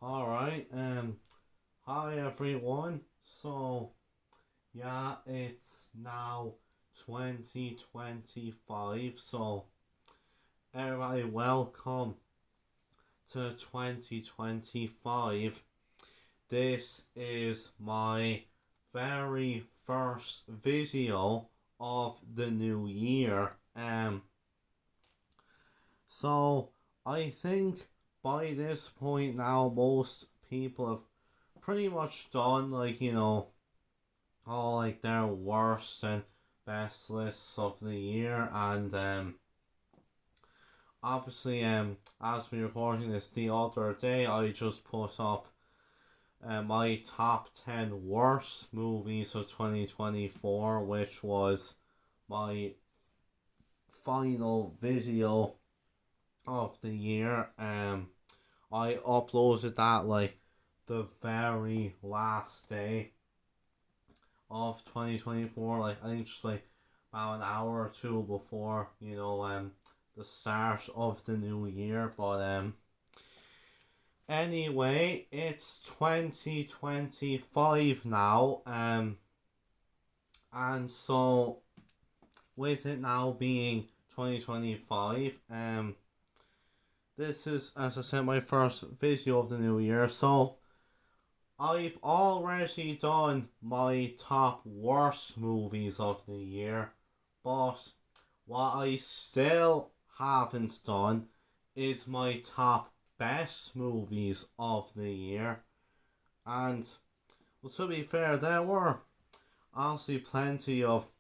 Alright, hi everyone. It's now 2025, everybody welcome to 2025. This is my very first video of the new year. So I think by this point now, most people have pretty much done all like their worst and best lists of the year, and obviously as we recording this the other day, I just put up my top 10 worst movies of 2024, which was my final video of the year. I uploaded that like the very last day of 2024, like I think just like about an hour or two before the start of the new year. But anyway, it's 2025 now, and so with it now being 2025, this is, as I said, my first video of the new year. So I've already done my top worst movies of the year, but what I still haven't done is my top best movies of the year. And well, to be fair, there were honestly plenty of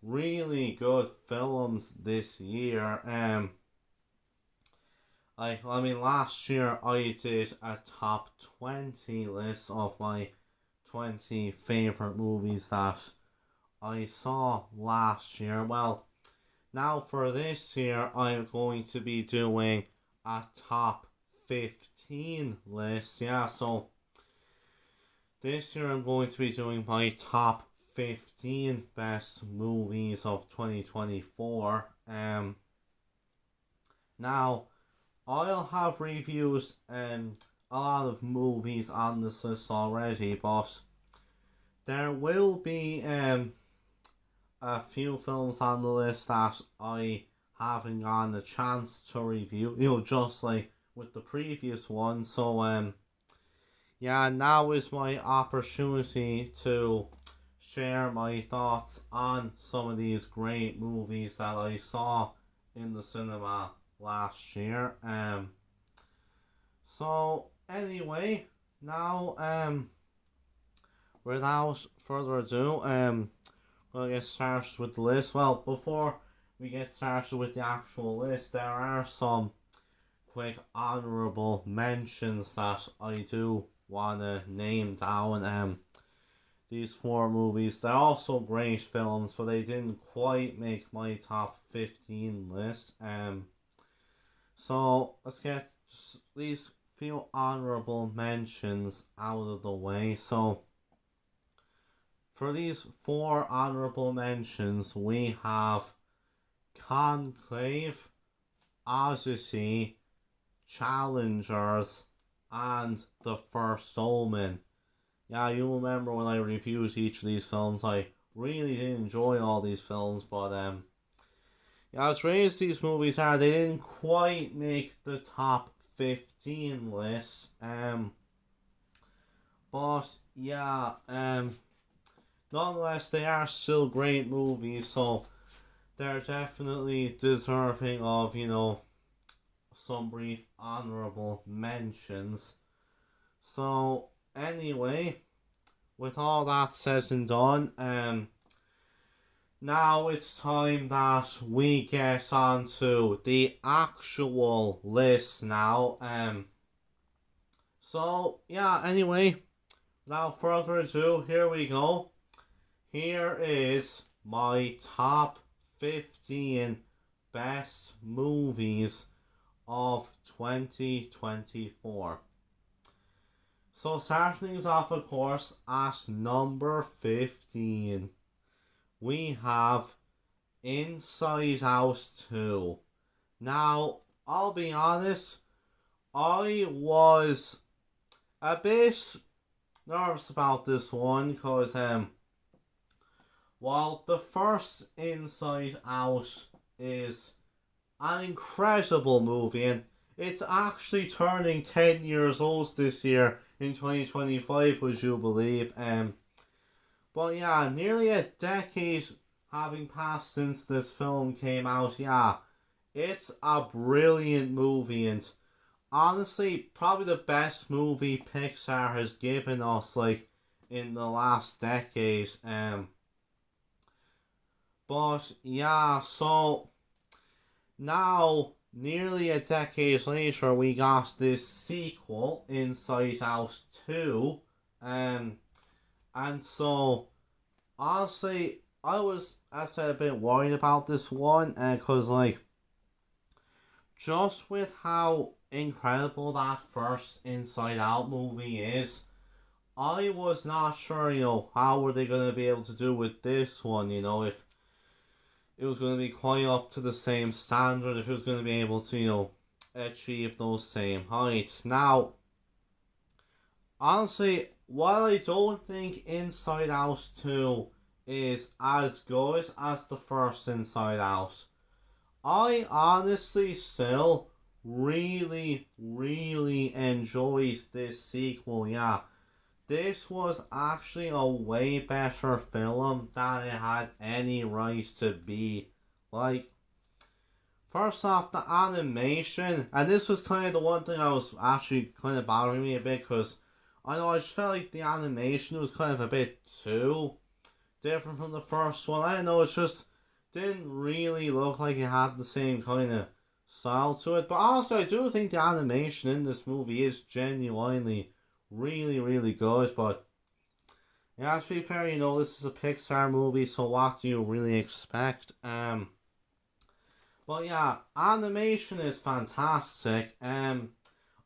really good films this year. Last year I did a top 20 list of my 20 favourite movies that I saw last year. Well, now for this year, I'm going to be doing a top 15 list. So this year I'm going to be doing my top 15 best movies of 2024. Now, I'll have reviews and a lot of movies on this list already, but there will be a few films on the list that I haven't gotten a chance to review, just like with the previous one. So now is my opportunity to share my thoughts on some of these great movies that I saw in the cinema last year. So anyway, now without further ado, we'll get started with the list. Well, before we get started with the actual list, there are some quick honourable mentions that I do want to name down. These four movies, they're also great films, but they didn't quite make my top 15 list. So let's get these few honourable mentions out of the way. So for these four honourable mentions, we have Conclave, Odyssey, Challengers, and The First Omen. Yeah, you'll remember when I reviewed each of these films, I really did enjoy all these films, but as great as these movies are, they didn't quite make the top 15 list. Nonetheless, they are still great movies, so they're definitely deserving of, some brief honourable mentions. So anyway, with all that said and done, now it's time that we get on to the actual list now. Anyway, without further ado, here we go. Here is my top 15 best movies of 2024. So starting things off, of course, at number 15, we have Inside Out 2. Now, I'll be honest, I was a bit nervous about this one because while the first Inside Out is an incredible movie, and it's actually turning 10 years old this year in 2025, would you believe? But yeah, nearly a decade having passed since this film came out. Yeah, it's a brilliant movie, and honestly, probably the best movie Pixar has given us, like, in the last decade. But yeah, so now, nearly a decade later, we got this sequel, Inside Out 2. And so, honestly, I was, as I said, a bit worried about this one, because, like, just with how incredible that first Inside Out movie is, I was not sure, how were they going to be able to do with this one, if it was going to be quite up to the same standard, if it was going to be able to, achieve those same heights. Now, honestly, while I don't think Inside Out 2 is as good as the first Inside Out, I honestly still really, really enjoyed this sequel. Yeah, this was actually a way better film than it had any right to be. Like, first off, the animation, and this was kind of the one thing I was actually kind of bothering me a bit, because I know I just felt like the animation was kind of a bit too different from the first one. I don't know, it just didn't really look like it had the same kind of style to it. But also, I do think the animation in this movie is genuinely really, really good. But yeah, to be fair, this is a Pixar movie, so what do you really expect? But yeah, animation is fantastic. I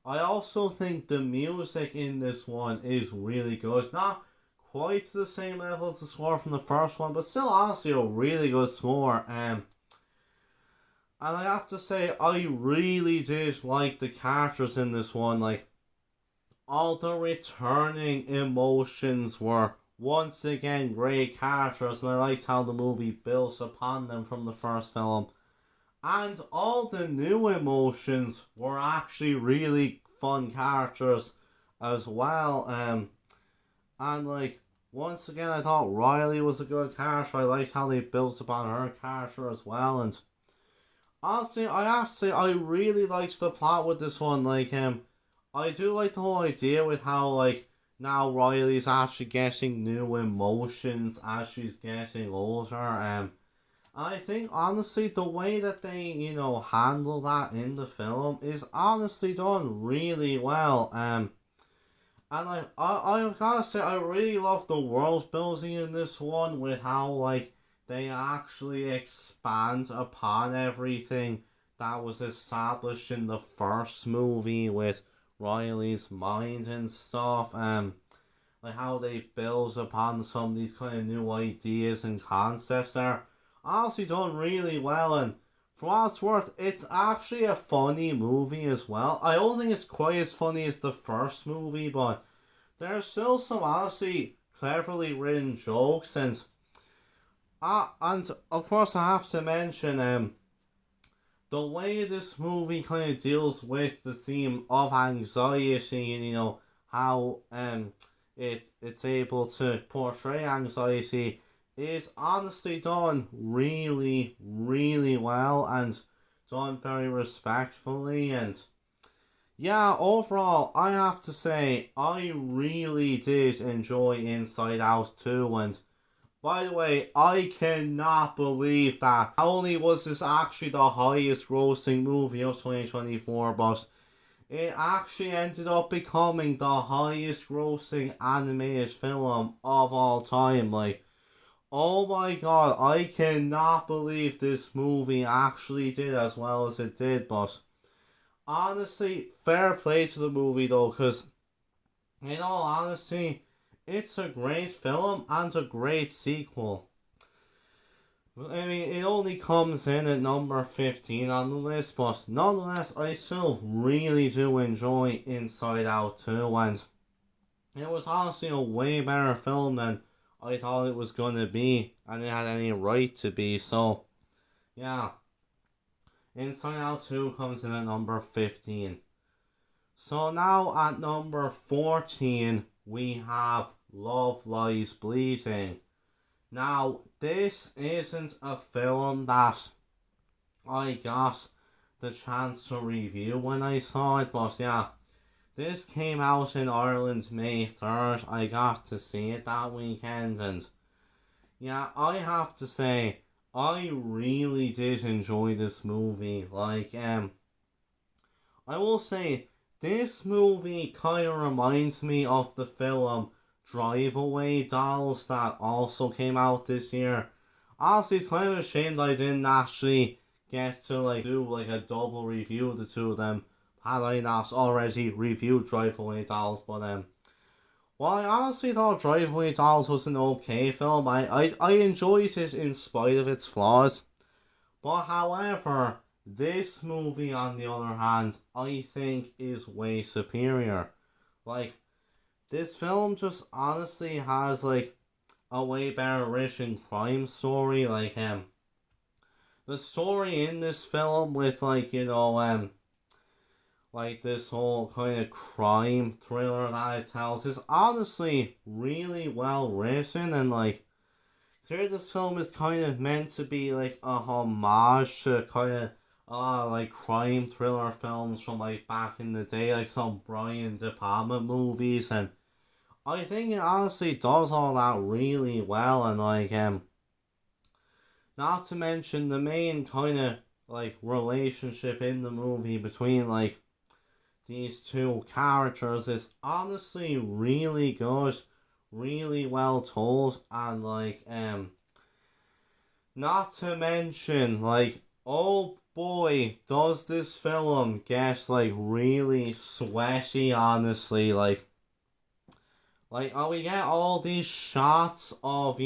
also think the music in this one is really good. It's not quite to the same level as the score from the first one, but still honestly a really good score. And I have to say, I really did like the characters in this one. Like, all the returning emotions were once again great characters, and I liked how the movie built upon them from the first film. And all the new emotions were actually really fun characters as well. And like, once again, I thought Riley was a good character. I liked how they built upon her character as well. And honestly, I have to say, I really liked the plot with this one. Like, I do like the whole idea with how, like, now Riley's actually getting new emotions as she's getting older. I think, honestly, the way that they, handle that in the film is honestly done really well. And I've gotta say, I really love the world building in this one, with how, like, they actually expand upon everything that was established in the first movie with Riley's mind and stuff. Like how they build upon some of these kind of new ideas and concepts there. Honestly done really well, and for what it's worth, it's actually a funny movie as well. I don't think it's quite as funny as the first movie, but there's still some honestly cleverly written jokes, and of course I have to mention the way this movie kind of deals with the theme of anxiety, and how it's able to portray anxiety is honestly done really, really well, and done very respectfully. And yeah, overall, I have to say, I really did enjoy Inside Out 2, and by the way, I cannot believe that not only was this actually the highest grossing movie of 2024, but it actually ended up becoming the highest grossing animated film of all time. Like, oh my god, I cannot believe this movie actually did as well as it did. But honestly, fair play to the movie though, because in all honesty, it's a great film and a great sequel. I mean, it only comes in at number 15 on the list, but nonetheless, I still really do enjoy Inside Out 2, and It was honestly a way better film than I thought it was gonna be, and it had any right to be. So yeah, Inside Out 2 comes in at number 15. So now at number 14, we have Love Lies Bleeding. Now, this isn't a film that I got the chance to review when I saw it, but yeah, this came out in Ireland May 3rd. I got to see it that weekend, and yeah, I have to say, I really did enjoy this movie. I will say, this movie kind of reminds me of the film Drive Away Dolls that also came out this year. Honestly, it's kind of a shame that I didn't actually get to do a double review of the two of them. Had I not already reviewed Drive Away Dolls, but well, I honestly thought Drive Away Dolls was an okay film. I enjoyed it in spite of its flaws. But however, this movie, on the other hand, I think is way superior. Like, this film just honestly has a way better written crime story. The story in this film with this whole kind of crime thriller that it tells is honestly really well written, and here this film is kind of meant to be like a homage to kind of a lot of crime thriller films from back in the day, like some Brian De Palma movies, and I think it honestly does all that really well, and not to mention the main kind of relationship in the movie between these two characters is honestly really good, really well told, and not to mention oh boy, does this film get really sweaty, honestly. We get all these shots of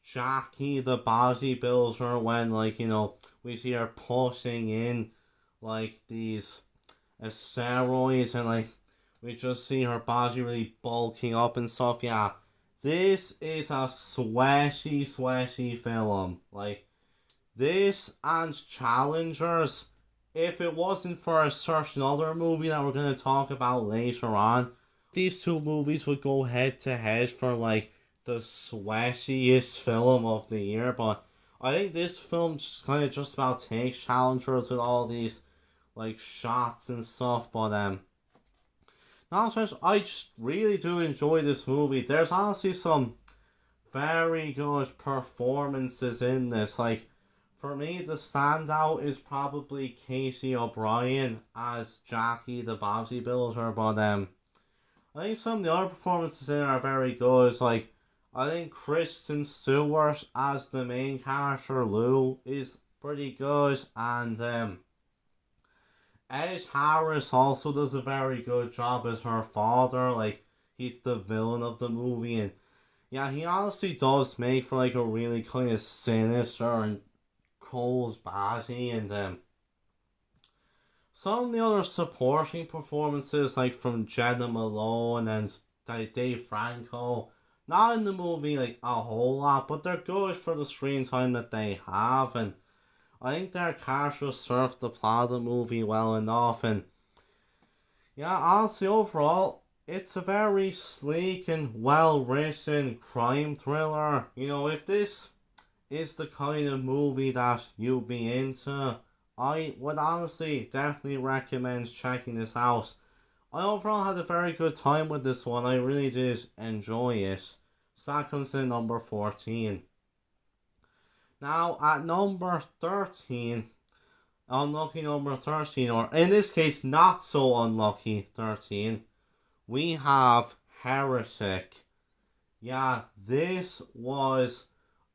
Jackie the bodybuilder when we see her putting in these steroids, and we just see her body really bulking up and stuff. Yeah, this is a sweaty film. This and Challengers, if it wasn't for a certain other movie that we're going to talk about later on, these two movies would go head to head for the sweatiest film of the year. But I think this film just about takes Challengers with all these shots and stuff. But not as much. I just really do enjoy this movie. There's honestly some very good performances in this. For me, the standout is probably Casey O'Brien as Jackie the bodybuilder, but I think some of the other performances in it are very good. I think Kristen Stewart as the main character, Lou, is pretty good, and Ed Harris also does a very good job as her father. He's the villain of the movie, and yeah, he honestly does make for a really kind of sinister and cold baddie, and some of the other supporting performances from Jenna Malone and Dave Franco, not in the movie a whole lot, but they're good for the screen time that they have, and I think their characters serve the plot of the movie well enough. And yeah, honestly, overall, it's a very sleek and well written crime thriller. If this is the kind of movie that you'd be into, I would honestly definitely recommend checking this out. I overall had a very good time with this one. I really did enjoy it. So that comes to number 14. Now, at number 13, unlucky number 13, or in this case, not so unlucky 13, we have Heretic. Yeah, this was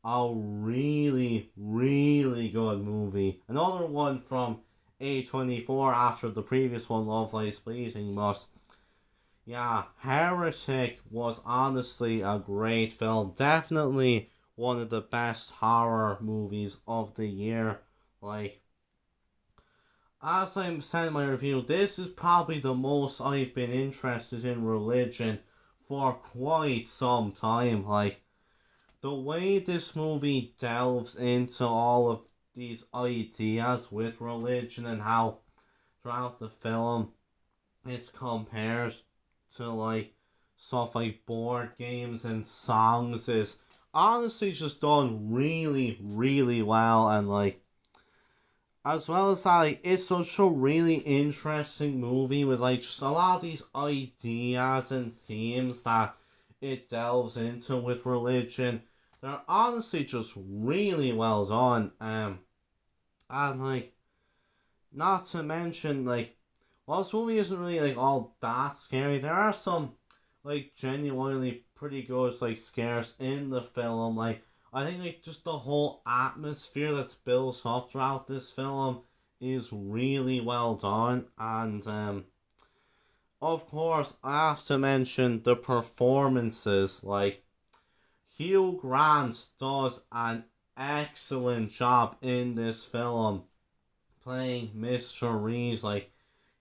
a really, really good movie. Another one from A24 after the previous one, Love Lies Bleeding, but yeah, Heretic was honestly a great film. Definitely one of the best horror movies of the year. as I said in my review, this is probably the most I've been interested in religion for quite some time. Like, the way this movie delves into all of these ideas with religion and how throughout the film it's compared to like stuff like board games and songs is honestly just done really, really well. And like, as well as that, like, it's such a really interesting movie with like just a lot of these ideas and themes that it delves into with religion. They're honestly just really well done. And like, not to mention, like, while this movie isn't really like all that scary, there are some like genuinely pretty good like scares in the film. Like, I think like just the whole atmosphere that's built up throughout this film is really well done. And of course I have to mention the performances. Like, Hugh Grant does an excellent job in this film playing Mr. Reeves. Like,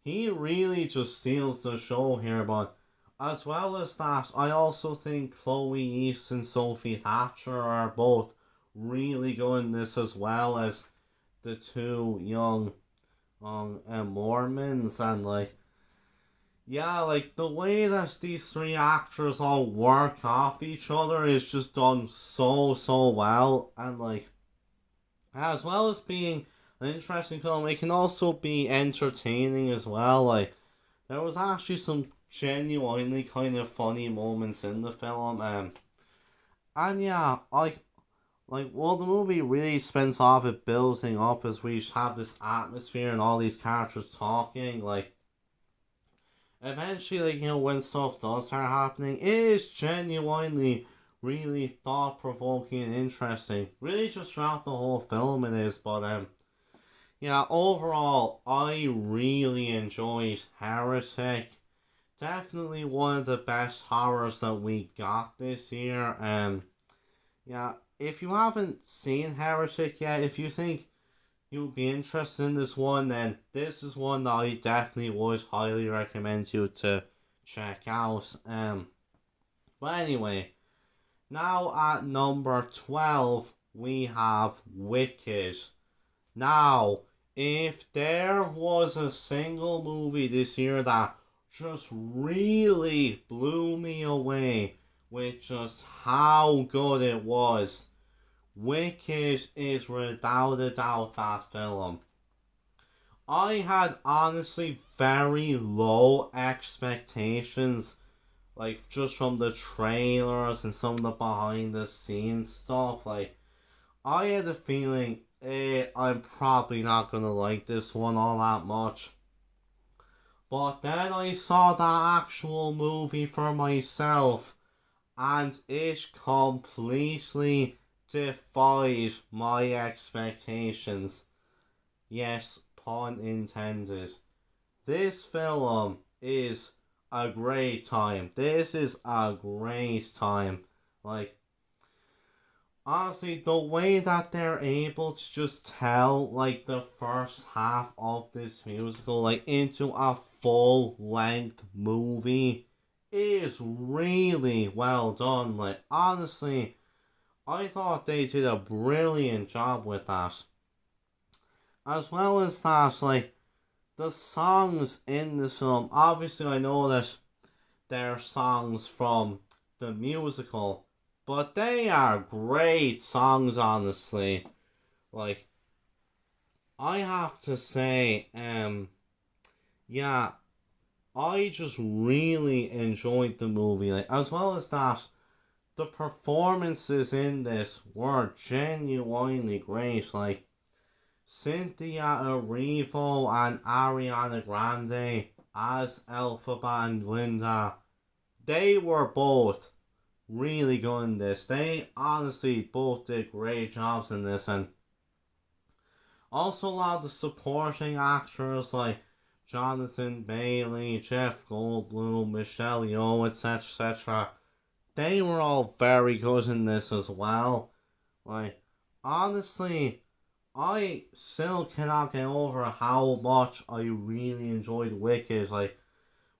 he really just steals the show here. But as well as that, I also think Chloe East and Sophie Thatcher are both really good in this, as well as the two young Mormons. And like, yeah, like the way that these three actors all work off each other is just done so well. And like, as well as being an interesting film, it can also be entertaining as well. Like, there was actually some genuinely kind of funny moments in the film. And yeah, well, the movie really spends off it building up as we have this atmosphere and all these characters talking. Like, eventually, like, when stuff does start happening, it is genuinely really thought provoking and interesting. Really, just throughout the whole film, it is. But yeah, overall, I really enjoyed Heretic. Definitely one of the best horrors that we got this year. Yeah, if you haven't seen Heretic yet, if you think you'd be interested in this one, then this is one that I definitely would highly recommend you to check out. But anyway, now at number 12, we have Wicked. Now, if there was a single movie this year that just really blew me away with just how good it was, Wicked is without a doubt that film. I had honestly very low expectations, like just from the trailers and some of the behind the scenes stuff. Like, I had a feeling I'm probably not gonna like this one all that much. But then I saw that actual movie for myself, and it completely defied my expectations. Yes, pun intended. This film is a great time. This is a great time. Like, honestly, the way that they're able to just tell like the first half of this musical like into a full length movie is really well done. Like, honestly, I thought they did a brilliant job with that. As well as that, like, the songs in this film, obviously I know that they're songs from the musical, but they are great songs, honestly. Like, I have to say, yeah, I just really enjoyed the movie. Like, as well as that, the performances in this were genuinely great. Like, Cynthia Erivo and Ariana Grande as Elphaba and Linda, they were both really good in this. They honestly both did great jobs in this. And also a lot of the supporting actors like Jonathan Bailey, Jeff Goldblum, Michelle Yeoh, etc. They were all very good in this as well. Like, honestly, I still cannot get over how much I really enjoyed Wicked. Like,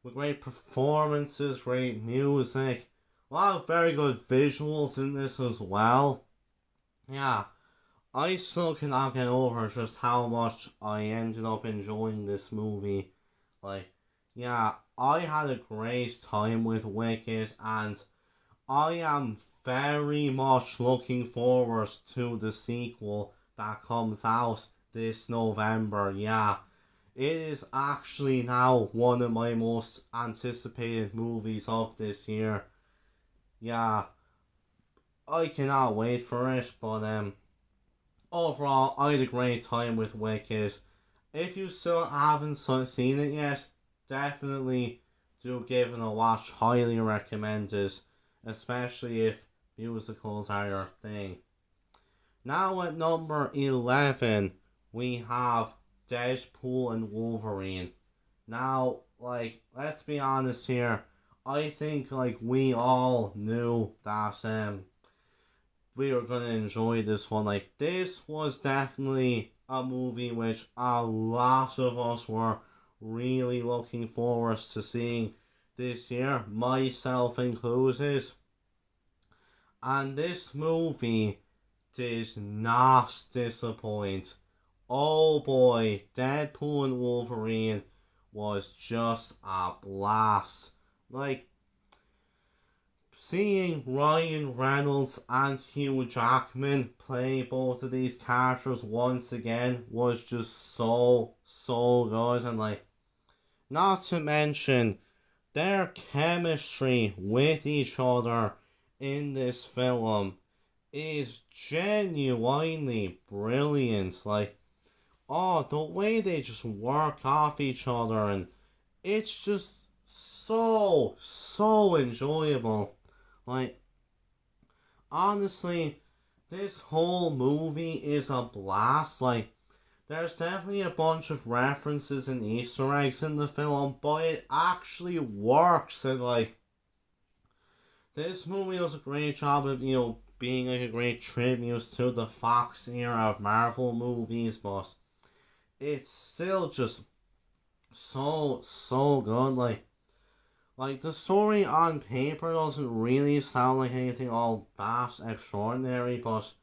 with great performances, great music, a lot of very good visuals in this as well. Yeah, I still cannot get over just how much I ended up enjoying this movie. Like, yeah, I had a great time with Wicked, and I am very much looking forward to the sequel that comes out this November. Yeah, it is actually now one of my most anticipated movies of this year. Yeah, I cannot wait for it, but overall, I had a great time with Wicked. If you still haven't seen it yet, definitely do give it a watch. Highly recommended, especially if musicals are your thing. Now at number 11, we have Deadpool and Wolverine. Now, like, let's be honest here. I think, like, we all knew that we were gonna enjoy this one. Like, this was definitely a movie which a lot of us were really looking forward to seeing this year, myself included. And this movie did not disappoint. Oh boy, Deadpool and Wolverine was just a blast. Like, seeing Ryan Reynolds and Hugh Jackman play both of these characters once again was just so good. And, like, not to mention their chemistry with each other in this film is genuinely brilliant. Like, oh, the way they just work off each other, and it's just so enjoyable. Like, honestly, this whole movie is a blast. Like, there's definitely a bunch of references and Easter eggs in the film, but it actually works. And, like, this movie does a great job of, being like a great tribute to the Fox era of Marvel movies, but it's still just so good. Like, the story on paper doesn't really sound like anything all that extraordinary, but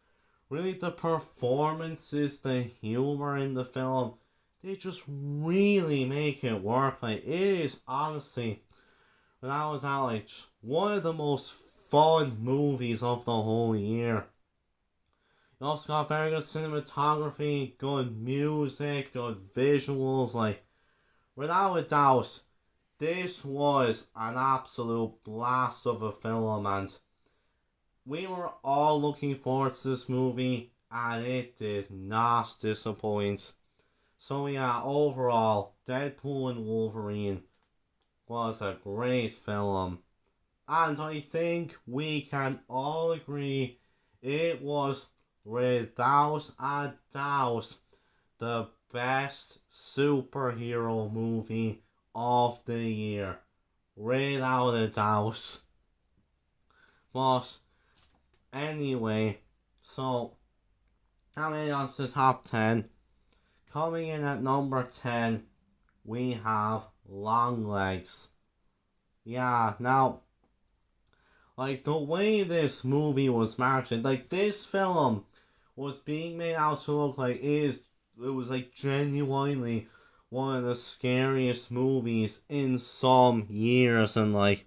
really the performances, the humor in the film, they just really make it work. Like, it is honestly, without a doubt, like, one of the most fun movies of the whole year. You also got very good cinematography, good music, good visuals. Like, without a doubt, this was an absolute blast of a film, and we were all looking forward to this movie, and it did not disappoint. So yeah, overall, Deadpool and Wolverine was a great film, and I think we can all agree it was without a doubt the best superhero movie of the year, without a doubt. But anyway, so coming on to the top 10, coming in at number 10, we have Longlegs. Yeah, now, like, the way this movie was marketed, like, this film was being made out to look like it was like genuinely one of the scariest movies in some years. And, like,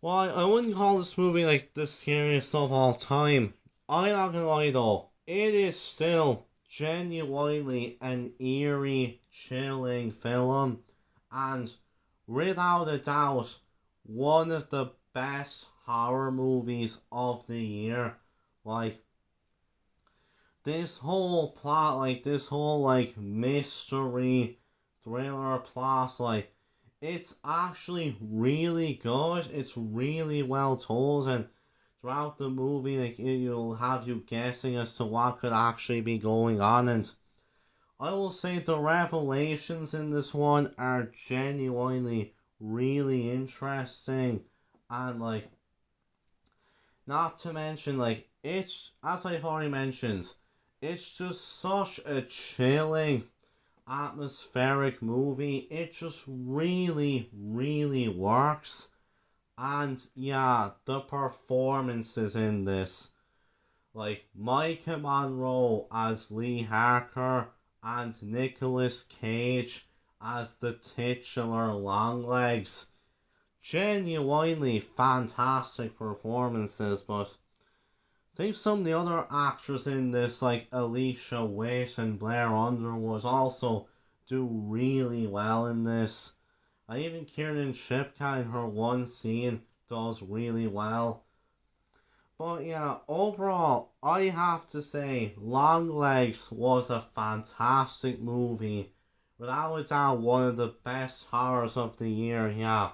well, I wouldn't call this movie like the scariest of all time. I'm not gonna lie though, it is still genuinely an eerie, chilling film, and without a doubt, one of the best horror movies of the year. Like, this whole plot, like, this whole, like, mystery thriller plot, like, it's actually really good. It's really well told, and throughout the movie, like, it'll have you guessing as to what could actually be going on. And I will say the revelations in this one are genuinely really interesting, and, like, not to mention, like, it's, as I've already mentioned, It's just such a chilling, atmospheric movie. It just really, really works. And yeah, the performances in this, like Micah Monroe as Lee Harker and Nicolas Cage as the titular Longlegs. Genuinely fantastic performances, but I think some of the other actors in this, like Alicia Witt and Blair Underwood, also do really well in this. And even Kiernan Shipka in her one scene does really well. But yeah, overall, I have to say, Longlegs was a fantastic movie. Without a doubt, one of the best horrors of the year, yeah.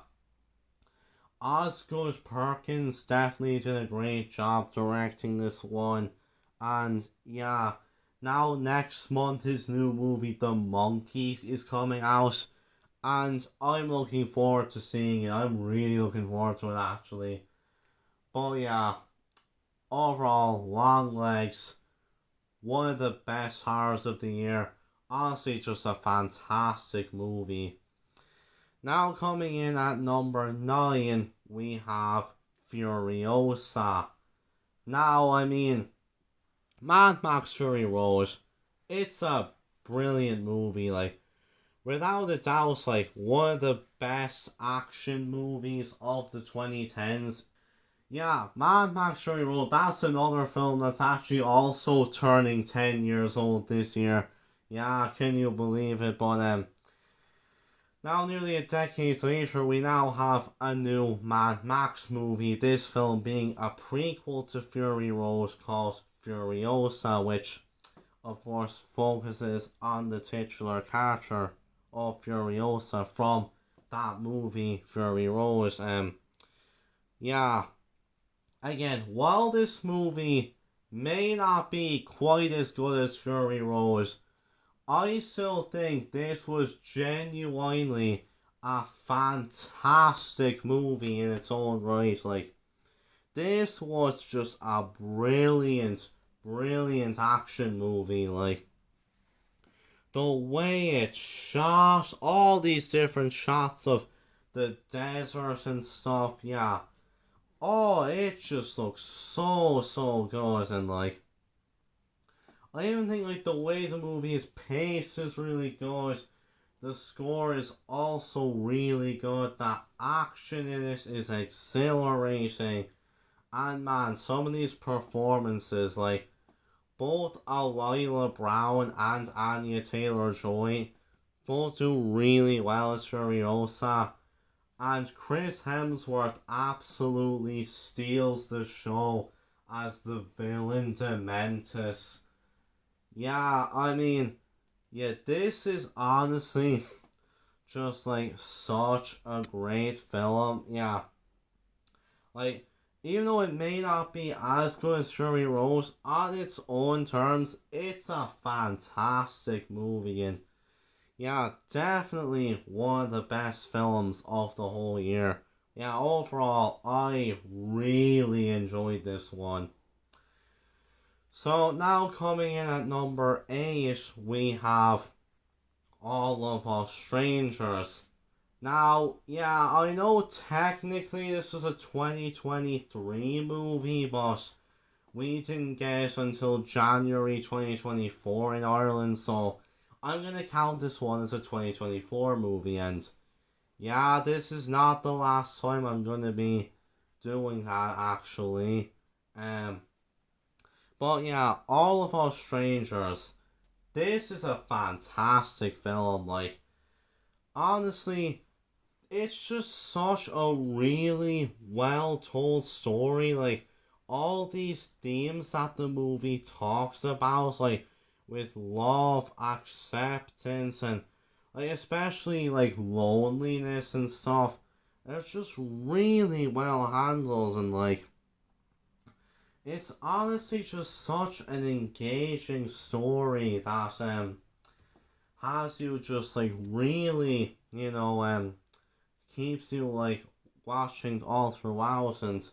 Osgood Perkins definitely did a great job directing this one. And yeah, now next month his new movie The Monkey is coming out. And I'm looking forward to seeing it. I'm really looking forward to it actually. But yeah, overall, Longlegs, one of the best horrors of the year. Honestly, just a fantastic movie. Now coming in at number 9, we have Furiosa. Now, I mean, Mad Max Fury Road, it's a brilliant movie, like, without a doubt, like, one of the best action movies of the 2010s. Yeah, Mad Max Fury Road, that's another film that's actually also turning 10 years old this year. Yeah, can you believe it? But, now, nearly a decade later, we now have a new Mad Max movie, this film being a prequel to Fury Road called Furiosa, which, of course, focuses on the titular character of Furiosa from that movie, Fury Road. Yeah, again, while this movie may not be quite as good as Fury Road, I still think this was genuinely a fantastic movie in its own right. Like, this was just a brilliant, brilliant action movie. Like, the way it shot, all these different shots of the desert and stuff, yeah. Oh, it just looks so, so good. And, like, I even think like the way the movie is paced is really good. The score is also really good. The action in it is exhilarating. And man, some of these performances, like both Alila Brown and Anya Taylor-Joy, both do really well as Furiosa. And Chris Hemsworth absolutely steals the show as the villain Dementus. Yeah, I mean, yeah, this is honestly just like such a great film. Yeah, like, even though it may not be as good as Fury Road, on its own terms, it's a fantastic movie. And yeah, definitely one of the best films of the whole year. Yeah, overall, I really enjoyed this one. So now coming in at number 8, we have All of Us Strangers. Now, yeah, I know technically this was a 2023 movie, but we didn't get it until January 2024 in Ireland, so I'm gonna count this one as a 2024 movie. And yeah, this is not the last time I'm gonna be doing that actually. But yeah, All of Us Strangers. This is a fantastic film. Like, honestly, it's just such a really well told story. Like, all these themes that the movie talks about, like, with love, acceptance, and, like, especially, like, loneliness and stuff. It's just really well handled, and, like, it's honestly just such an engaging story that has you just like really, keeps you like watching all throughout. And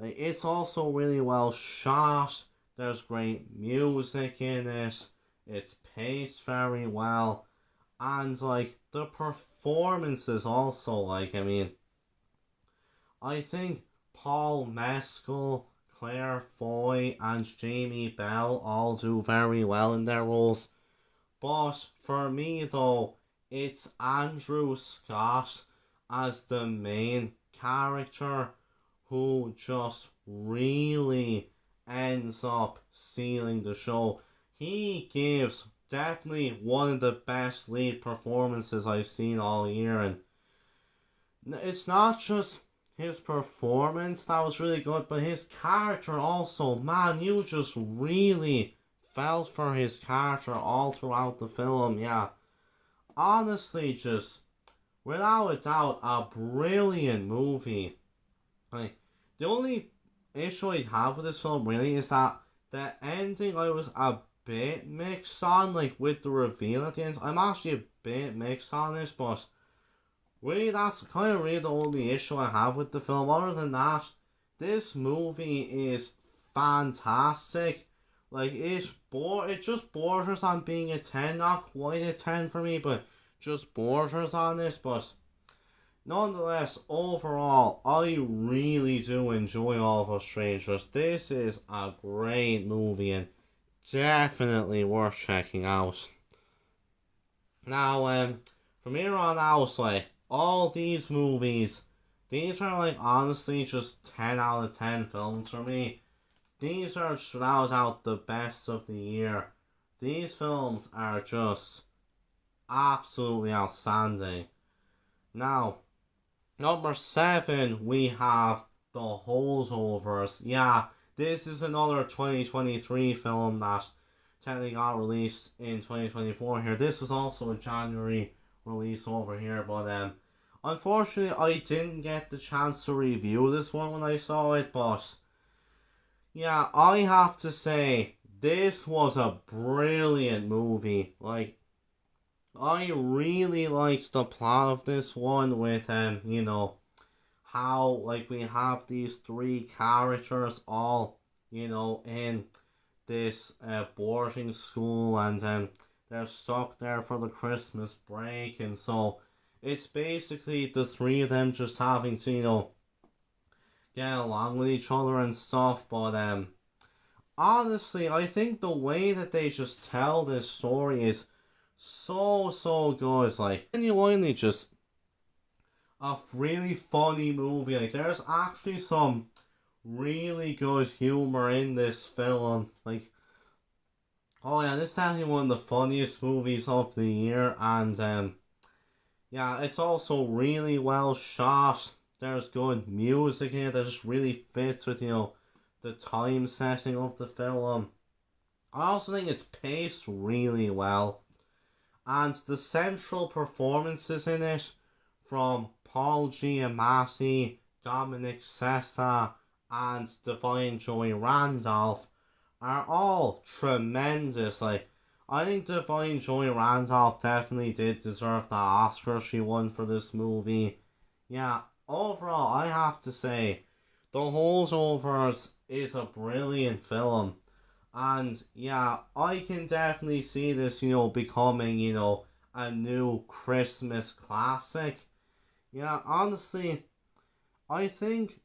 like, it's also really well shot. There's great music in it. It's paced very well. And like the performances also, like I mean, I think Paul Mescal, Claire Foy, and Jamie Bell all do very well in their roles. But for me though, it's Andrew Scott as the main character who just really ends up stealing the show. He gives definitely one of the best lead performances I've seen all year, and it's not just his performance that was really good, but his character also. Man, you just really felt for his character all throughout the film. Yeah, honestly, just without a doubt, a brilliant movie. Like, the only issue I have with this film really is that the ending I was a bit mixed on, like with the reveal at the end. I'm actually a bit mixed on this, but really that's kind of really the only issue I have with the film. Other than that, this movie is fantastic. Like it just borders on being a 10, not quite a 10 for me, but just borders on this, but nonetheless, overall, I really do enjoy All of Us Strangers. This is a great movie and definitely worth checking out. Now, from here on out, like, all these movies, these are, like, honestly just 10 out of 10 films for me. These are, without out, the best of the year. These films are just absolutely outstanding. Now, number 7, we have The Holdovers. Yeah, this is another 2023 film that technically got released in 2024 here. This was also a January release over here, but unfortunately I didn't get the chance to review this one when I saw it, but yeah, I have to say this was a brilliant movie. Like, I really liked the plot of this one with how like we have these three characters all in this boarding school, and they're stuck there for the Christmas break, and so it's basically the three of them just having to get along with each other and stuff. But honestly, I think the way that they just tell this story is so good. Like, genuinely just a really funny movie. Like, there's actually some really good humor in this film. Like, oh yeah, this is actually one of the funniest movies of the year, and yeah, it's also really well shot. There's good music in it that just really fits with the time setting of the film. I also think it's paced really well, and the central performances in it from Paul Giamatti, Dominic Sessa, and Divine Joy Randolph are all tremendous. Like, I think Divine Joy Randolph definitely did deserve the Oscar she won for this movie. Yeah, overall, I have to say, The Holdovers is a brilliant film. And yeah, I can definitely see this, becoming, a new Christmas classic. Yeah, honestly, I think,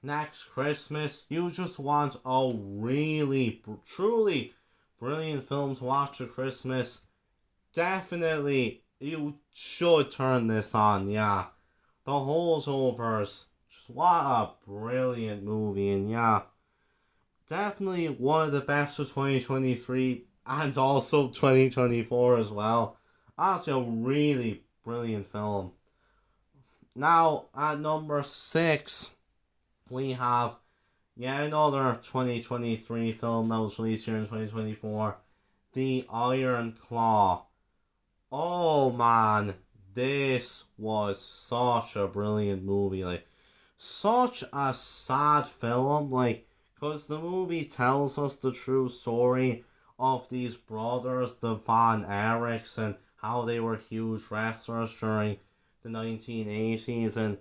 next Christmas, you just want a really, truly brilliant film to watch at Christmas. Definitely, you should turn this on, yeah. The Holdovers, just what a brilliant movie, and yeah, definitely one of the best of 2023 and also 2024 as well. Actually, a really brilliant film. Now, at number 6, we have yet another 2023 film that was released here in 2024, The Iron Claw. Oh man, this was such a brilliant movie. Like, such a sad film. Like, because the movie tells us the true story of these brothers, the Von Erichs, and how they were huge wrestlers during the 1980s, and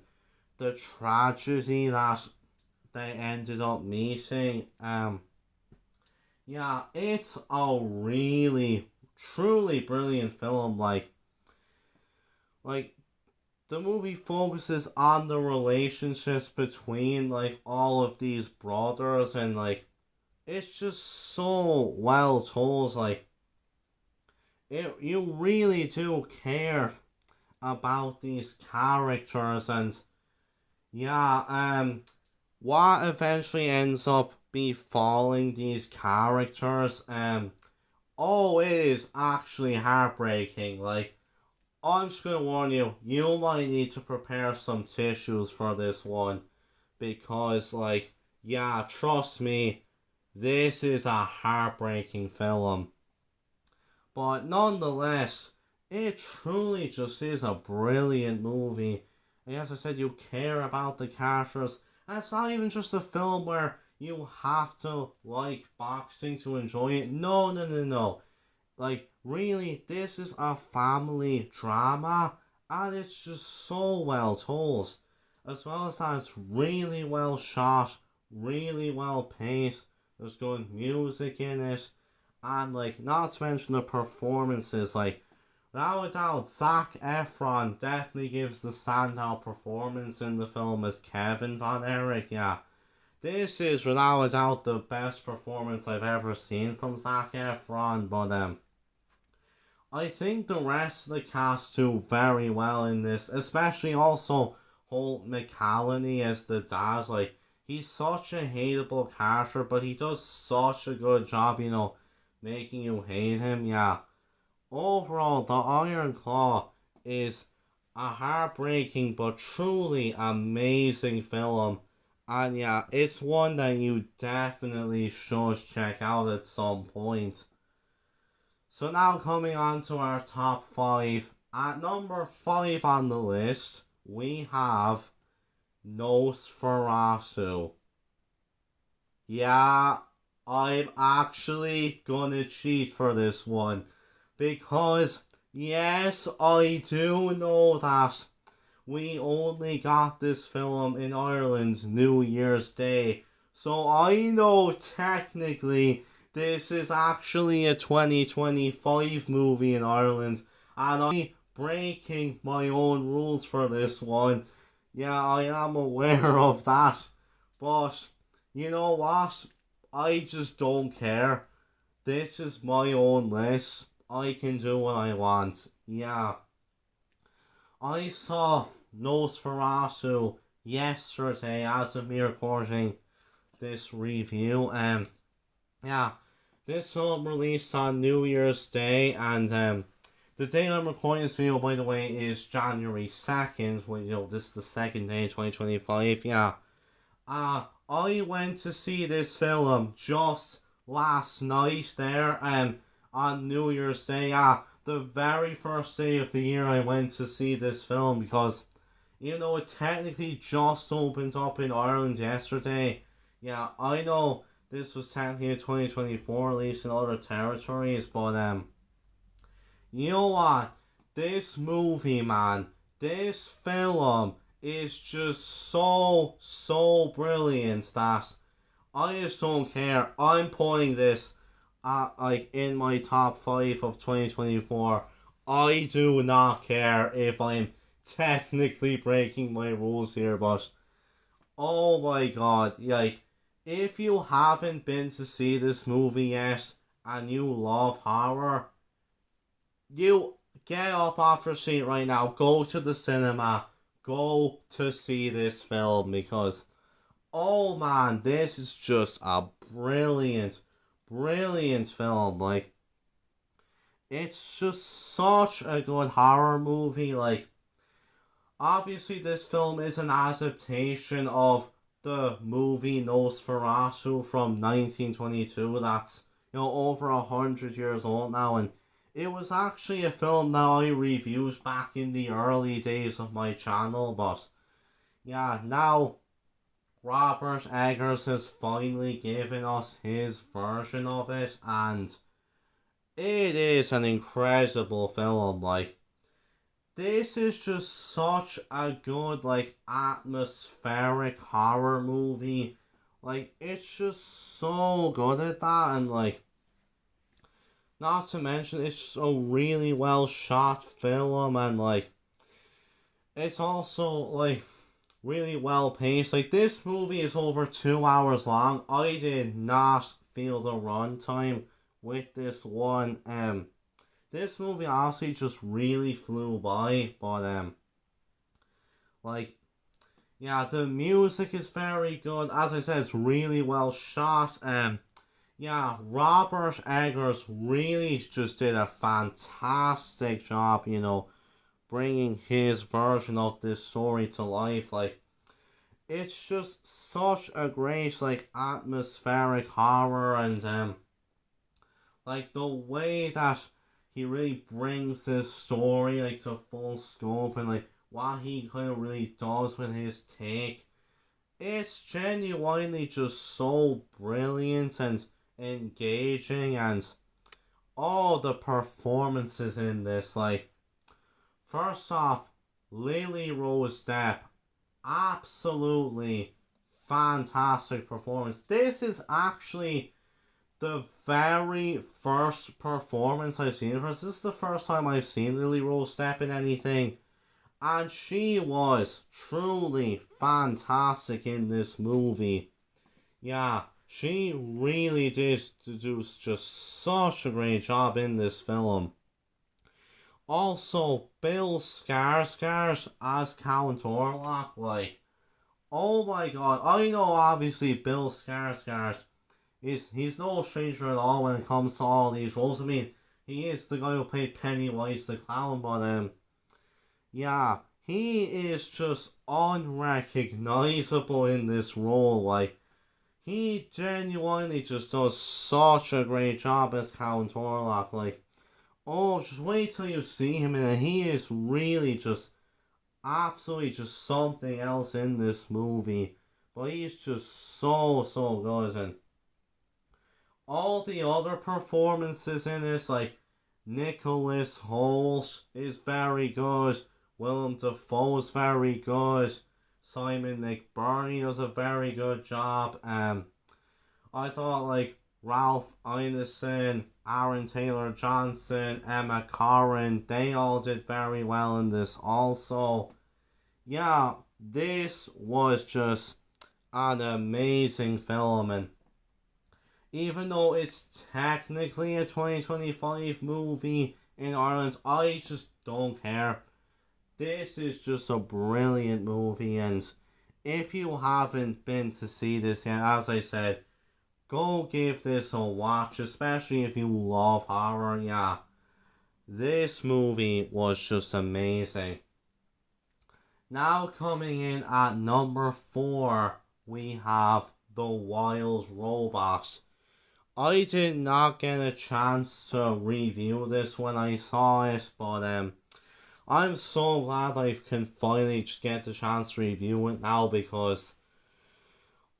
the tragedy that they ended up meeting. Yeah, it's a really, truly brilliant film. Like the movie focuses on the relationships between like all of these brothers, and like it's just so well told. Like you really do care about these characters, and yeah, what eventually ends up befalling these characters, oh, it is actually heartbreaking. Like, I'm just gonna warn you, you might need to prepare some tissues for this one, because, like, yeah, trust me, this is a heartbreaking film. But nonetheless, it truly just is a brilliant movie. And as I said, you care about the characters. And it's not even just a film where you have to like boxing to enjoy it. No, no, no, no. Like, really, this is a family drama. And it's just so well told. As well as that, it's really well shot, really well paced. There's good music in it, and like not to mention the performances, like without a doubt, Zac Efron definitely gives the standout performance in the film as Kevin Von Erich. Yeah, this is without a doubt the best performance I've ever seen from Zac Efron. But I think the rest of the cast do very well in this, especially also Holt McCallany as the dad. Like, he's such a hateable character, but he does such a good job, making you hate him. Yeah. Overall, The Iron Claw is a heartbreaking but truly amazing film. And yeah, it's one that you definitely should check out at some point. So now coming on to our top five. At number five on the list, we have Nosferatu. Yeah, I'm actually gonna cheat for this one. Because, yes, I do know that we only got this film in Ireland New Year's Day. So I know technically this is actually a 2025 movie in Ireland. And I'm breaking my own rules for this one. Yeah, I am aware of that. But, you know what? I just don't care. This is my own list. I can do what I want. Yeah. I saw Nosferatu yesterday as of me recording this review. Yeah, this film released on New Year's Day, and the day I'm recording this video, by the way, is January 2nd. When this is the second day, 2025. Yeah. I went to see this film just last night there, on New Year's Day. Yeah, the very first day of the year I went to see this film, because it technically just opened up in Ireland yesterday. Yeah, I know this was technically a 2024 release in other territories, but you know what? This movie, man, this film is just so brilliant that I just don't care. I'm putting this at like in my top five of 2024. I do not care if I'm technically breaking my rules here, but oh my god, like if you haven't been to see this movie yet and you love horror, you get up off your seat right now, go to the cinema, go to see this film, because oh man, this is just a brilliant film. Like, it's just such a good horror movie. Like, obviously this film is an adaptation of the movie Nosferatu from 1922. That's over 100 years old now, and it was actually a film that I reviewed back in the early days of my channel. But yeah, now Robert Eggers has finally given us his version of it, and it is an incredible film. Like, this is just such a good, like, atmospheric horror movie Like, it's just so good at that, and like, not to mention, it's a really well shot film, and like, it's also like really well paced. Like, this movie is over 2 hours long. I did not feel the runtime with this one. This movie honestly just really flew by, but like, yeah, the music is very good. As I said, it's really well shot. Yeah, Robert Eggers really just did a fantastic job, bringing his version of this story to life. Like, it's just such a great, like, atmospheric horror, and like, the way that he really brings this story, like, to full scope, and like what he kind of really does with his take. It's genuinely just so brilliant and engaging, and all the performances in this, like, first off, Lily Rose Depp, absolutely fantastic performance. This is actually the very first performance I've seen of her. This is the first time I've seen Lily Rose Depp in anything, and she was truly fantastic in this movie. Yeah, she really did do just such a great job in this film. Also, Bill Skarsgård as Count Orlok, like, oh my god, I know obviously Bill Skarsgård he's no stranger at all when it comes to all these roles. I mean, he is the guy who played Pennywise the Clown, but yeah, he is just unrecognizable in this role. Like, he genuinely just does such a great job as Count Orlok. Like, oh, just wait till you see him, and he is really just absolutely just something else in this movie. But he's just so good, and all the other performances in this, like Nicholas Hoult is very good, Willem Dafoe is very good, Simon McBurney does a very good job. I thought, like, Ralph Ineson, Aaron Taylor Johnson, Emma Corrin, they all did very well in this also. Yeah, this was just an amazing film, and even though it's technically a 2025 movie in Ireland, I just don't care. This is just a brilliant movie, and if you haven't been to see this yet, as I said, go give this a watch, especially if you love horror. Yeah, this movie was just amazing. Now, coming in at number 4, we have The Wild Robot. I did not get a chance to review this when I saw it, but I'm so glad I can finally just get the chance to review it now, because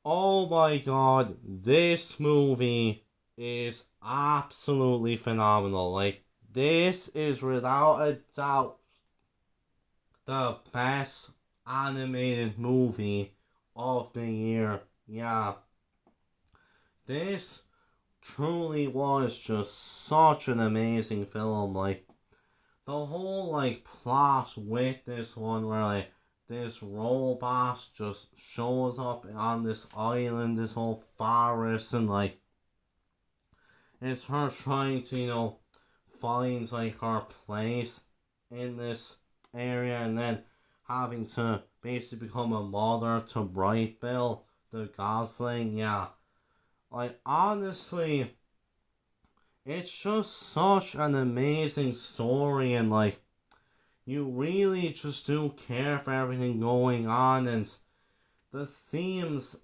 oh my god, this movie is absolutely phenomenal. Like, this is without a doubt the best animated movie of the year. Yeah, this truly was just such an amazing film. Like, the whole, like, plot with this one, where, like, this robot just shows up on this island, this whole forest, and like, it's her trying to, find, like, her place in this area, and then having to basically become a mother to Bright Bill, the Gosling. Yeah, like, honestly, it's just such an amazing story, and like, you really just do care for everything going on, and the themes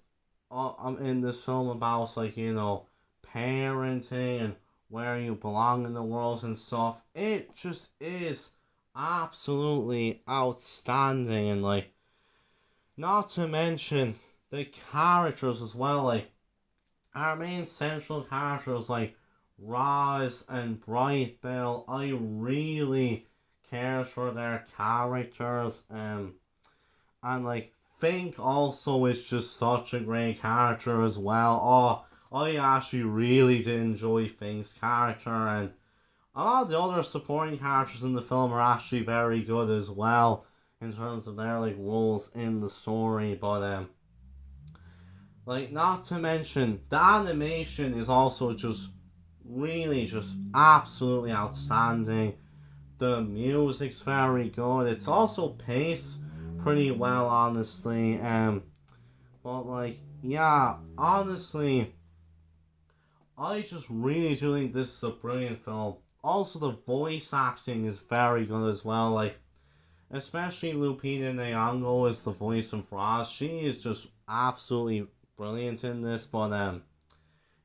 in this film about, like, parenting and where you belong in the world and stuff. It just is absolutely outstanding, and like, not to mention the characters as well. Like, our main central characters, like Roz and Bright Bill, I really care for their characters, and like, Fink also is just such a great character as well. Oh, I actually really did enjoy Fink's character, and a lot of the other supporting characters in the film are actually very good as well in terms of their like roles in the story. But like not to mention the animation is also just really just absolutely outstanding. The music's very good. It's also paced pretty well, honestly. But like, yeah, honestly, I just really do think this is a brilliant film. Also, the voice acting is very good as well. Like, especially Lupita Nyong'o is the voice of Roz. She is just absolutely brilliant in this. But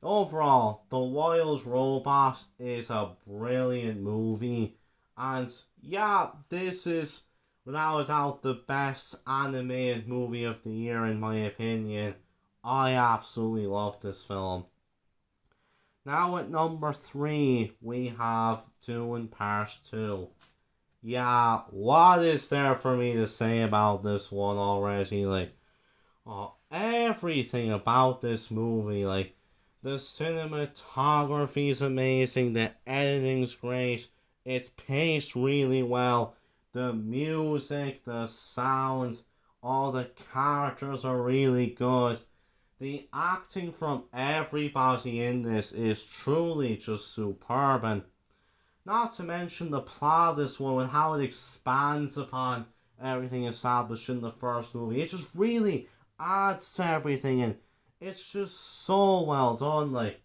overall, The Wild Robot is a brilliant movie. And yeah, this is without a doubt the best animated movie of the year in my opinion. I absolutely love this film. Now at number 3, we have Dune Part 2. Yeah, what is there for me to say about this one already? Like, oh, everything about this movie, like, the cinematography is amazing, the editing's great, it's paced really well, the music, the sound, all the characters are really good. The acting from everybody in this is truly just superb, and not to mention the plot of this one and how it expands upon everything established in the first movie. It just really adds to everything, and it's just so well done. Like,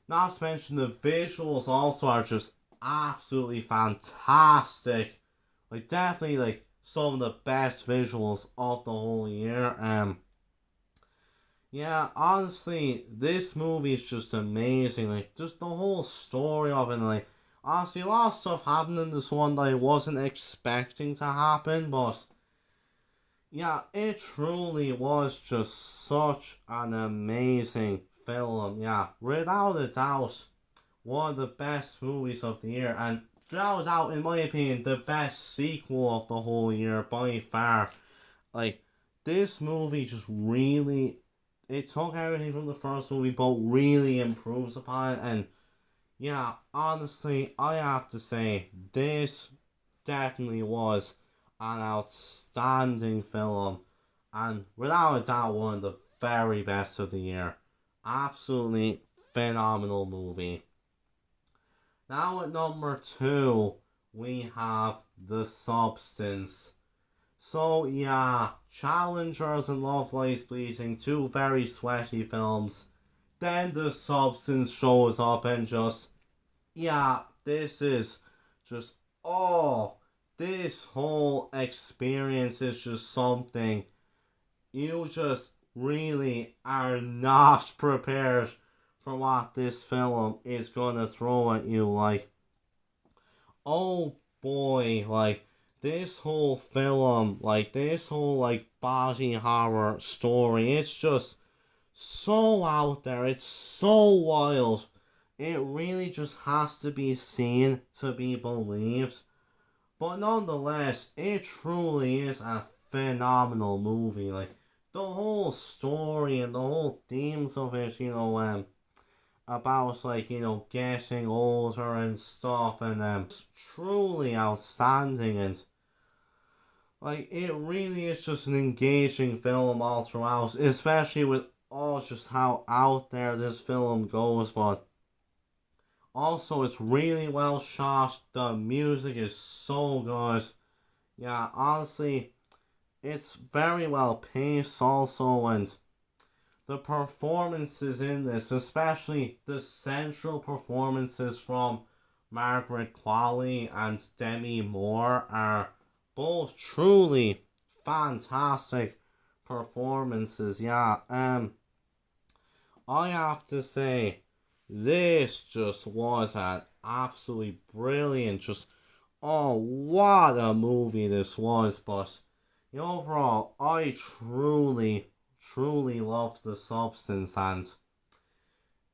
not to mention the visuals also are just absolutely fantastic. Like, definitely like some of the best visuals of the whole year. Yeah, honestly, this movie is just amazing. Like, just the whole story of it. Like, honestly, a lot of stuff happened in this one that I wasn't expecting to happen, but yeah, it truly was just such an amazing film. Yeah, without a doubt, one of the best movies of the year, and without a doubt, in my opinion, the best sequel of the whole year by far. Like, this movie just really, it took everything from the first movie, but really improves upon it. And yeah, honestly, I have to say, this definitely was an outstanding film, and without a doubt, one of the very best of the year. Absolutely phenomenal movie. Now at number 2, we have The Substance. So yeah, Challengers and Love Lies Bleeding, two very sweaty films. Then The Substance shows up and just, yeah, this is just, oh, this whole experience is just something you just really are not prepared for what this film is gonna throw at you. Like, oh boy, like, this whole film, like, this whole, like, body horror story, it's just so out there, it's so wild. It really just has to be seen to be believed. But nonetheless, it truly is a phenomenal movie. Like, the whole story and the whole themes of it, about like getting older and stuff, and it's truly outstanding, and like it really is just an engaging film all throughout, especially with all just how out there this film goes. But also it's really well shot, the music is so good. Yeah, honestly, it's very well paced also, and the performances in this, especially the central performances from Margaret Qualley and Demi Moore, are both truly fantastic performances. Yeah, I have to say, this just was an absolutely brilliant, just, oh, what a movie this was. But overall, I truly love The Substance, and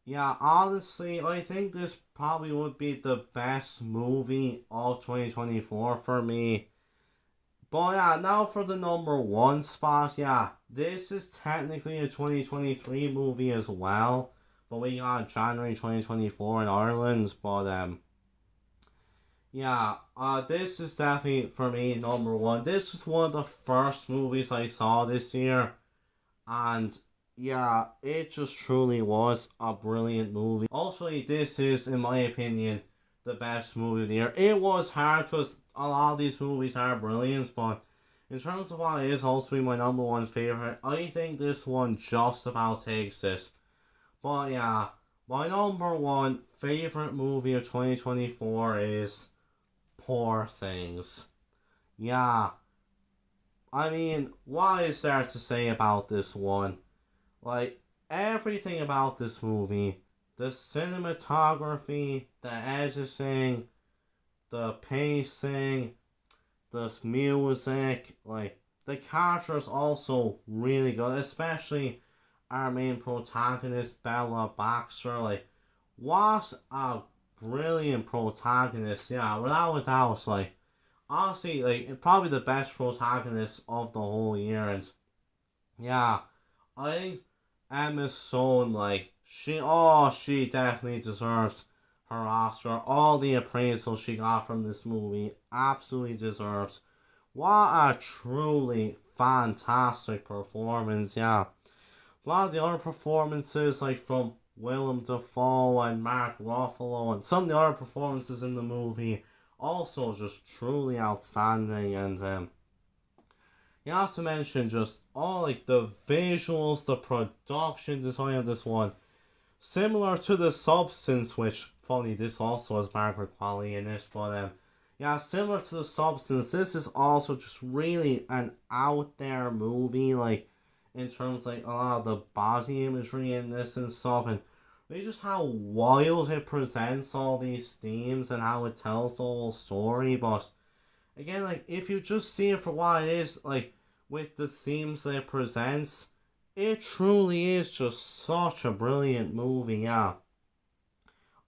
yeah, honestly, I think this probably would be the best movie of 2024 for me. But yeah, now for the number one spot. Yeah, this is technically a 2023 movie as well, but we got January 2024 in Ireland. But yeah, this is definitely for me number one. This was one of the first movies I saw this year, and yeah, it just truly was a brilliant movie. Also, this is, in my opinion, the best movie of the year. It was hard because a lot of these movies are brilliant, but in terms of what is ultimately my number one favorite, I think this one just about takes it. But yeah, my number one favorite movie of 2024 is Poor Things. Yeah, I mean, what is there to say about this one? Like, everything about this movie, the cinematography, the editing, the pacing, the music, like, the characters also really good, especially our main protagonist, Bella Baxter. Like, what a brilliant protagonist, yeah, without a doubt. Like, honestly, like, probably the best protagonist of the whole year. And yeah, I think Emma Stone, like, she definitely deserves her Oscar. All the appraisal she got from this movie absolutely deserves. What a truly fantastic performance, yeah. A lot of the other performances, like from Willem Dafoe and Mark Ruffalo, and some of the other performances in the movie, also just truly outstanding. And you have to mention just all like the visuals, the production design of this one, similar to The Substance, which funny this also has Margaret Qualley in it, but yeah, similar to The Substance, this is also just really an out there movie, like in terms like a lot of the body imagery in this and stuff, and really just how wild it presents all these themes and how it tells the whole story. But again, like if you just see it for what it is, like with the themes that it presents, it truly is just such a brilliant movie, yeah.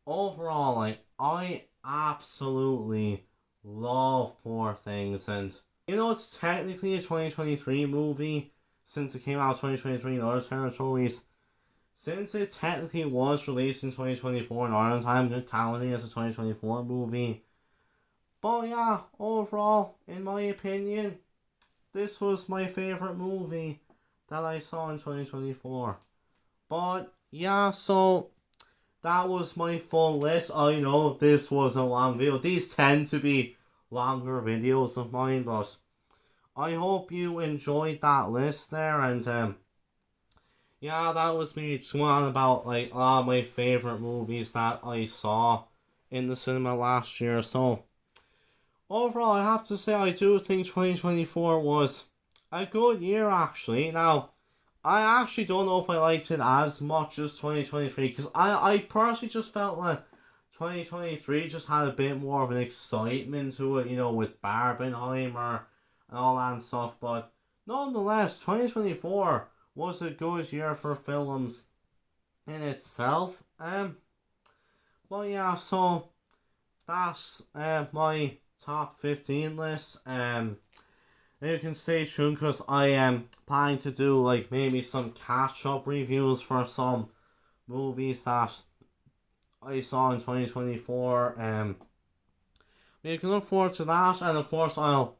Overall, like, I absolutely love Poor Things, and it's technically a 2023 movie since it came out 2023 in other territories. Since it technically was released in 2024 in Ireland, I'm going to count it as a 2024 movie. But yeah, overall, in my opinion, this was my favourite movie that I saw in 2024. But yeah, so that was my full list. I know this was a long video. These tend to be longer videos of mine, but I hope you enjoyed that list there. And yeah, that was me just on about like a lot of my favourite movies that I saw in the cinema last year. So overall, I have to say I do think 2024 was a good year actually. Now, I actually don't know if I liked it as much as 2023 because I personally just felt like 2023 just had a bit more of an excitement to it, with Barbenheimer and all that stuff. But nonetheless, 2024 was a good year for films in itself. Well, yeah, so that's my top 15 list. You can stay tuned because I am planning to do like maybe some catch up reviews for some movies that I saw in 2024. You can look forward to that, and of course I'll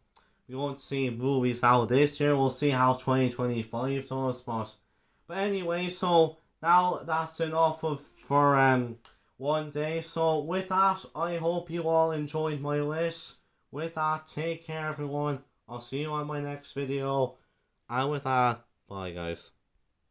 be going to see movies out this year. We'll see how 2025 does, but anyway, so now that's enough for one day. So with that, I hope you all enjoyed my list. With that, take care everyone. I'll see you on my next video. And with that, bye guys.